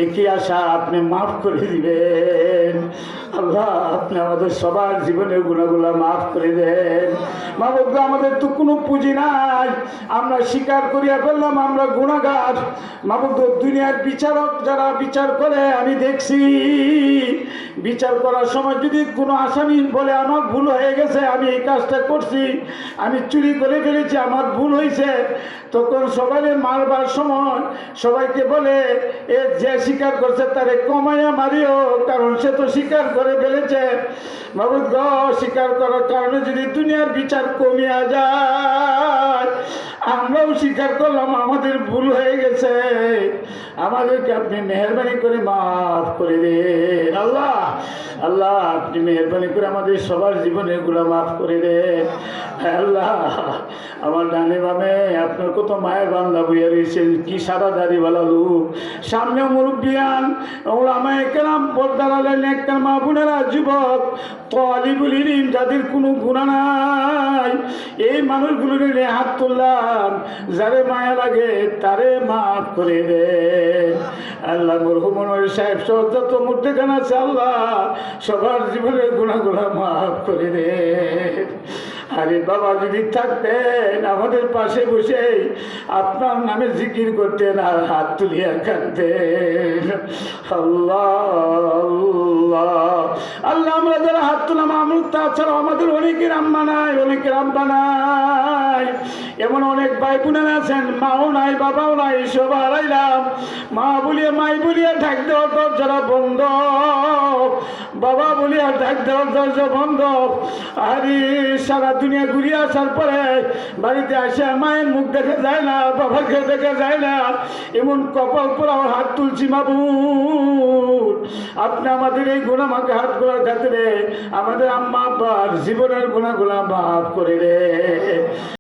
একই আশা আপনি মাফ করে দিবেন। আল্লাহ আপনি আমাদের সবার জীবনের গুণাগুলা মাফ করে দেন। মাহবুব আমাদের তো কোনো পুঁজি নাই, আমরা স্বীকার করিয়া ফেললাম আমরা গুণাগার। মাহবুব দুনিয়ার বিচারক যারা বিচার করে আমি দেখছি, বিচার করার সময় যদি কোনো আসামি বলে আমার ভুল হয়ে গেছে, আমি এই কাজটা করছি, আমি চুরি করে ফেলেছি, আমার ভুল হয়েছে, তখন সবাই মারবার সময় সবাইকে বলে এ যে স্বীকার করছে তারে কমাইয়া মারিও, কারণ সে তো স্বীকার করে ফেলেছে। মাহবুব স্বীকার করার কারণে যদি দুনিয়ার বিচার কমিয়া যায়, আমরাও স্বীকার করলাম আমাদের ভুল হয়ে গেছে, আমাদেরকে আপনি মেহরবানি করে মাফ করে দেন। আল্লাহ আল্লাহ আপনি মেহরবানি করে আমাদের সবার জীবনের গুলো মাফ করে দেন। আল্লাহ আমার ডানে বামে আপনার কত মায়ের বান্দা বইয়া রয়েছেন, কি সাদা দাড়িওয়ালা লোক, সামনে মুরব্বিয়ান ওলামায়ে কেরাম, পর্দার আলেন, একটা মা বোনেরা, যুবক তালিবুল ইলম যাদের কোনো গুনাহ নাই, এই মানুষগুলোর নিয়ে হাত তুললাম, যারে মায়া লাগে তারে মাফ করে দেন। আল্লাহ মরহুম মনোহর সাহেব সহ যত মুর্দেখান আছে আল্লাহ সবার জীবনের গুনাহগুলো মাফ করে দেন। আরে বাবা যদি থাকতেন আমাদের পাশে বসে আপনার নামে জিকির করতেন আর হাত তুলিয়া কাঁদতেন। আল্লাহ আল্লাহ আল্লাহ আমরা যারা হাত তুলাম আমল, তাছাড়াও আমাদের অনেকের আম্মা নাই, অনেকের আব্বা নাই, এমন অনেক ভাই বোনেরা আছেন মাও নাই বাবাও নাই, সব হারাইলাম। মা বলিয়া মাই বলিয়া ঢাক দেওয়ার দরজা বন্ধ, বাবা বলিয়া ঢাক দেওয়ার দরজা বন্ধ। আরে সারা দুনিয়া ঘুরিয়ে আসার পরে বাড়িতে আসে মায়ের মুখ দেখা যায় না, বাবাকে দেখা যায় না, এমন কপাল পর আমার হাত তুলছি। মাবুদ আপনি আমাদের এই গুনাহকে হাত করার খাতিরে আমাদের আম্মা আব্বার জীবনের গুনাহগুলা মাফ করে দে।